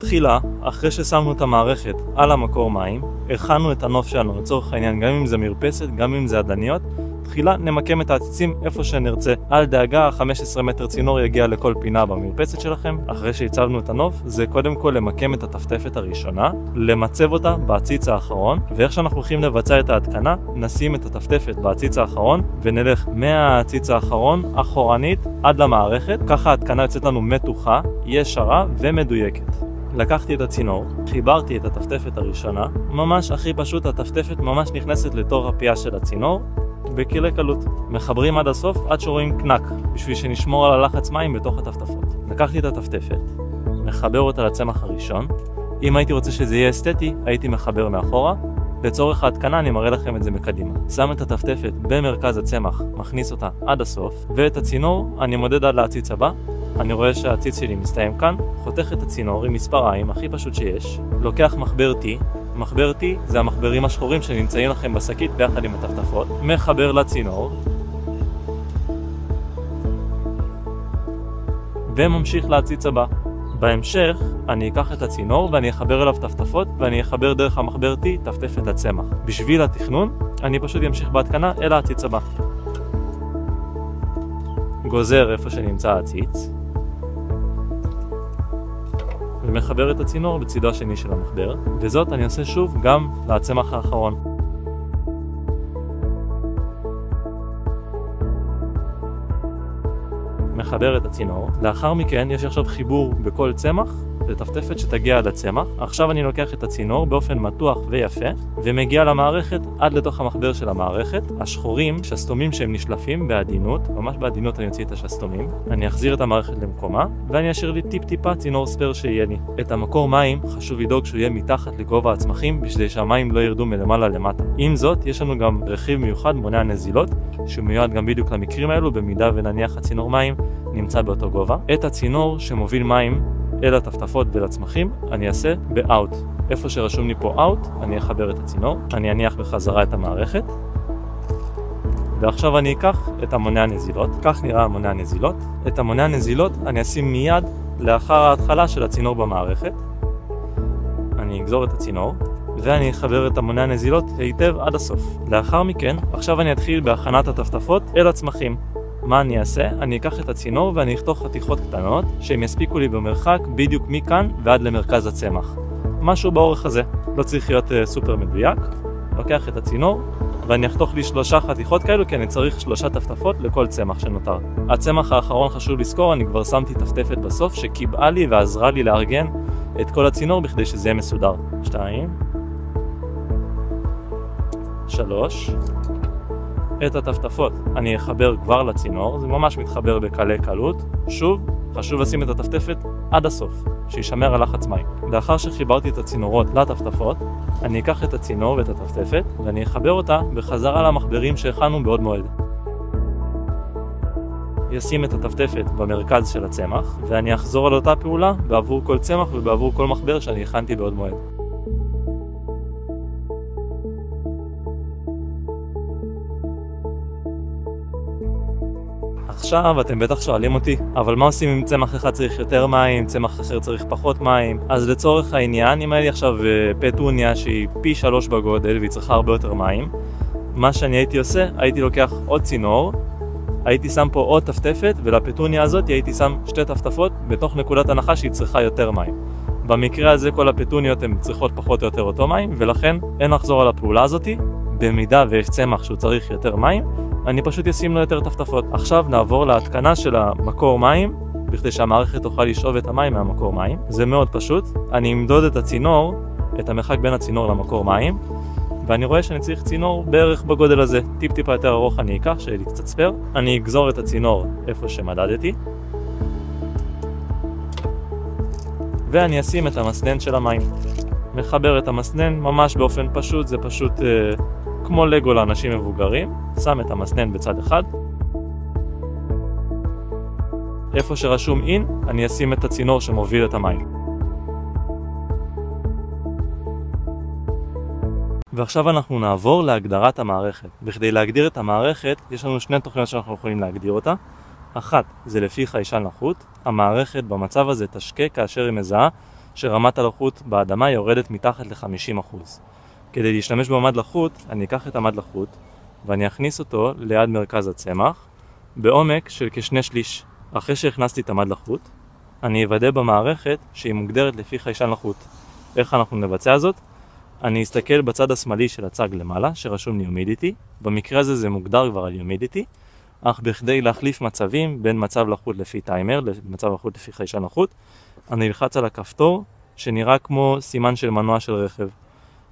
תחילה, אחרי ששמנו את המערכת על המקור מים, הכנו את הנוף שלנו לצורך העניין, גם אם זה מרפסת, גם אם זה עדניות. תחילה נמקם את העציצים איפה שנרצה. אל דאגה, 15 מטר צינור יגיע לכל פינה במרפסת שלכם. אחרי שהצבנו את הנוף, זה קודם כל למקם את הטפטפת הראשונה, למצב אותה בעציץ האחרון, ואיך שאנחנו הולכים לבצע את ההתקנה, נשים את הטפטפת בעציץ האחרון, ונלך מהעציץ האחרון אחורנית עד למערכת. ככה ההתקנה יוצאת לנו מתוחה, ישרה ומדויקת. לקחתי את הצינור, חיברתי את הטפטפת הראשונה, ממש הכי פשוט, הטפטפת ממש נכנסת לתוך הפייה של הצינור, בקלי קלות. מחברים עד הסוף עד שרואים קנק, בשביל שנשמור על הלחץ מים בתוך הטפטפות. לקחתי את הטפטפת, מחבר אותה לצמח הראשון. אם הייתי רוצה שזה יהיה אסתטי, הייתי מחבר מאחורה. לצורך ההתקנה אני מראה לכם את זה מקדימה. שם את הטפטפת במרכז הצמח, מכניס אותה עד הסוף, ואת הצינור אני מודד עד לעציץ הבא. אני רואה שהעציץ שלי מסתיים כאן, חותך את הצינור עם מספריים, הכי פשוט שיש, לוקח מחבר T, מחבר T זה המחברים השחורים שנמצאים לכם בשקית ביחד עם הטפטפות, מחבר לצינור, וממשיך לעציץ הבא. בהמשך אני אקח את הצינור ואני אחבר אליו טפטפות, ואני אחבר דרך המחבר T טפטפת לצמח. בשביל התכנון, אני פשוט אמשיך בהתקנה אל העציץ הבא. גוזר איפה שנמצא העציץ, ומחבר את הצינור בצידו השני של המחבר, וזאת אני עושה שוב גם לצמח האחרון. מחבר את הצינור, לאחר מכן יש עכשיו חיבור בכל צמח לטפטפת שתגיע עד הצמח. עכשיו אני לוקח את הצינור באופן מתוח ויפה ומגיע למערכת עד לתוך המחבר של המערכת. השחורים, שסתומים שהם נשלפים בעדינות, ממש בעדינות אני אוציא את השסתומים, אני אחזיר את המערכת למקומה ואני אשאיר לי טיפה צינור ספר שיהיה לי. את המקור מים חשוב לדאוג שהוא יהיה מתחת לגובה הצמחים בשביל שהמים לא ירדו מלמעלה למטה. עם זאת יש לנו גם רכיב מיוחד מונע נזילות שמיועד גם בדיוק למקרים האלו במידה ונניח הצינור מים נמצא באותו גובה. את הצינור שמוביל מים אל הטפטפות ולצמחים אני אעשה ב-out. איפה שרשום לי פה out אני אחבר את הצינור, אני אניח בחזרה את המערכת, ועכשיו אני אקח את המונע נזילות. כך נראה המונע נזילות. את המונע נזילות אני אשים מיד לאחר ההתחלה של הצינור במערכת. אני אגזור את הצינור ואני אחבר את המונע נזילות היטב עד הסוף. לאחר מכן, עכשיו אני אתחיל בהכנת הטפטפות אל הצמחים. מה אני אעשה? אני אקח את הצינור ואני אחתוך חתיכות קטנות שהם יספיקו לי במרחק בדיוק מכאן ועד למרכז הצמח. משהו באורך הזה, לא צריך להיות סופר מדויק. לוקח את הצינור ואני אחתוך לי 3 חתיכות כאלו כי אני צריך 3 טפטפות לכל צמח שנותר. הצמח האחרון חשוב לזכור, אני כבר שמתי טפטפת בסוף שקיבעה לי ועזרה לי לארגן את כל הצינור בכדי שזה יהיה מסודר. 2 3 את הטפטפות אני אחבר כבר לצינור, זה ממש מתחבר בקלי קלות. שוב, חשוב לשים את הטפטפת עד הסוף, שישמר הלחץ מים. לאחר שחיברתי את הצינורות לטפטפות, אני אקח את הצינור ואת הטפטפת ואני אחבר אותה בחזרה למחברים שהכנו בעוד מועד. ישים את הטפטפת במרכז של הצמח, ואני אחזור על אותה פעולה בעבור כל צמח ובעבור כל מחבר שאני הכנתי בעוד מועד. עכשיו אתם בטח שואלים אותי, אבל מה עושים אם צמח אחד צריך יותר מים, צמח אחר צריך פחות מים? אז לצורך העניין, אם היה לי עכשיו פטוניה שהיא פי 3 בגודל והיא צריכה הרבה יותר מים, מה שאני הייתי עושה, הייתי לוקח עוד צינור, הייתי שם פה עוד טפטפת, ולפטוניה הזאת הייתי שם 2 טפטפות בתוך נקודת הנחה שהיא צריכה יותר מים. במקרה הזה כל הפטוניות הן צריכות פחות או יותר אותו מים, ולכן אין לחזור על הפעולה הזאת. במידה ויש צמח שהוא צריך יותר מים, אני פשוט אשים לו יותר טפטפות. עכשיו נעבור להתקנה של המקור מים, בכדי שהמערכת תוכל לשאוב את המים מהמקור מים. זה מאוד פשוט. אני אמדוד את הצינור, את המרחק בין הצינור למקור מים, ואני רואה שאני צריך צינור בערך בגודל הזה. טיפה יותר ארוך אני אקח, שיהיה לי קצת ספר. אני אגזור את הצינור איפה שמדדתי, ואני אשים את המסנן של המים. מחבר את המסנן ממש באופן פשוט, זה פשוט כמו לגו לאנשים מבוגרים. שם את המסנן בצד אחד. איפה שרשום in, אני אשים את הצינור שמוביל את המים. ועכשיו אנחנו נעבור להגדרת המערכת. בכדי להגדיר את המערכת, יש לנו 2 תוכניות שאנחנו יכולים להגדיר אותה. אחת, זה לפי חיישן לחות. המערכת במצב הזה תשקה כאשר היא מזהה שרמת הלחות באדמה יורדת מתחת ל-50%. כדי להשתמש במד לחות, אני אקח את המד לחות ואני אכניס אותו ליד מרכז הצמח בעומק של כ2/3. אחרי שהכנסתי את המד לחות, אני אוודא במערכת שהיא מוגדרת לפי חיישן לחות. איך אנחנו נבצע זאת? אני אסתכל בצד השמאלי של הצג למעלה שרשום humidity. במקרה הזה זה מוגדר כבר על humidity, אך בכדי להחליף מצבים בין מצב לחות לפי טיימר למצב לחות לפי חיישן לחות, אני אלחץ על הכפתור שנראה כמו סימן של מנוע של רכב.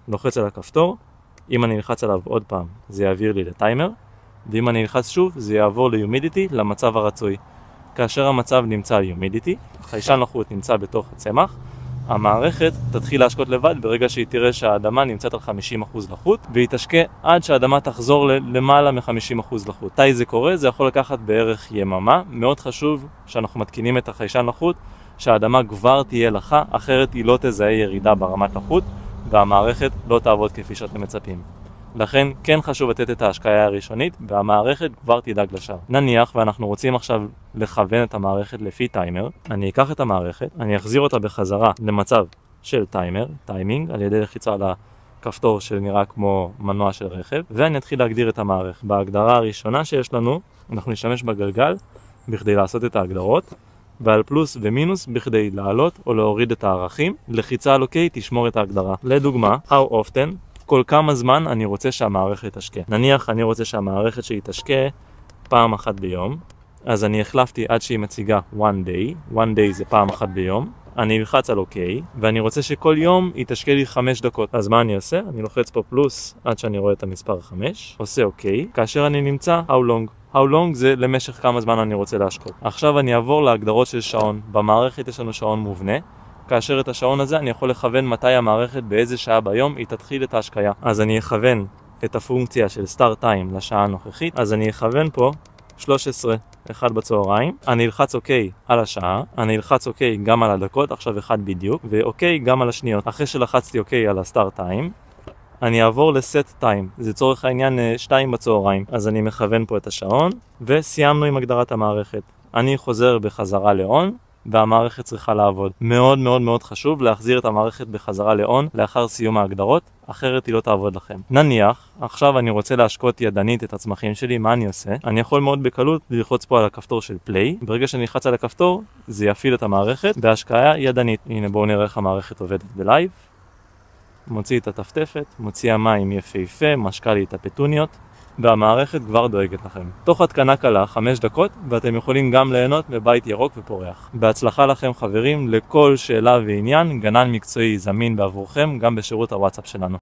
לוחץ על הכפתור, אם אני אלחץ עליו עוד פעם זה יעביר לי לטיימר, ואם אני אלחץ שוב זה יעבור ל-humidity למצב הרצוי. כאשר המצב נמצא על humidity, חיישן לחות נמצא בתוך הצמח, המערכת תתחיל להשקות לבד ברגע שהיא תראה שהאדמה נמצאת על 50% לחות, והיא תשקה עד שהאדמה תחזור למעלה מ-50% לחות. מתי זה קורה? זה יכול לקחת בערך יממה. מאוד חשוב שאנחנו מתקינים את החיישן לחות שהאדמה כבר תהיה לחה, אחרת היא לא תזהה ירידה ברמת לחות והמערכת לא תעבוד כפי שאתם מצפים. לכן כן חשוב לתת את ההשקיה הראשונית והמערכת כבר תדאג לשאר. נניח ואנחנו רוצים עכשיו לכוון את המערכת לפי טיימר, אני אקח את המערכת, אני אחזיר אותה בחזרה למצב של טיימינג, על ידי לחיצה על הכפתור שנראה כמו מנוע של רכב, ואני אתחיל להגדיר את המערכת. בהגדרה הראשונה שיש לנו, אנחנו נשתמש בגלגל בכדי לעשות את ההגדרות, ועל פלוס ומינוס בכדי לעלות או להוריד את הערכים. לחיצה על OK תשמור את ההגדרה. לדוגמה, how often, כל כמה זמן אני רוצה שהמערכת תשקה. נניח אני רוצה שהמערכת שהיא תשקה פעם אחת ביום, אז אני החלפתי עד שהיא מציגה one day זה פעם אחת ביום, אני אלחץ על OK, ואני רוצה שכל יום היא תשקה לי 5 דקות. אז מה אני עושה? אני לוחץ פה פלוס עד שאני רואה את המספר 5, עושה OK, כאשר אני נמצא how long זה למשך כמה זמן אני רוצה להשקות. עכשיו אני אעבור להגדרות של שעון. במערכת יש לנו שעון מובנה, כאשר את השעון הזה אני יכול לכוון מתי המערכת באיזה שעה ביום היא תתחיל את ההשקיה. אז אני אכוון את הפונקציה של start time לשעה הנוכחית, אז אני אכוון פה 13:01 בצהריים, אני אלחץ OK על השעה, אני אלחץ OK גם על הדקות, עכשיו 1 בדיוק, ו-OK גם על השניות. אחרי שלחצתי OK על ה-start time, אני אעבור ל-set time, זה צורך העניין 2 בצהריים. אז אני מכוון פה את השעון, וסיימנו עם הגדרת המערכת. אני חוזר בחזרה ל-on, והמערכת צריכה לעבוד. מאוד מאוד מאוד חשוב להחזיר את המערכת בחזרה ל-on לאחר סיום ההגדרות, אחרת היא לא תעבוד לכם. נניח, עכשיו אני רוצה להשקות ידנית את הצמחים שלי, מה אני עושה? אני יכול מאוד בקלות ללחוץ פה על הכפתור של play, ברגע שאני אלחץ על הכפתור, זה יפעיל את המערכת בהשקיה ידנית. הנה בואו נראה איך המערכת עובדת בלייב. מוציא את הטפטפת, מוציא המים יפהפה, משקה לי את הפטוניות, והמערכת כבר דואגת לכם. תוך התקנה קלה 5 דקות, ואתם יכולים גם ליהנות מבית ירוק ופורח. בהצלחה לכם חברים, לכל שאלה ועניין, גנן מקצועי זמין בעבורכם גם בשירות הוואטסאפ שלנו.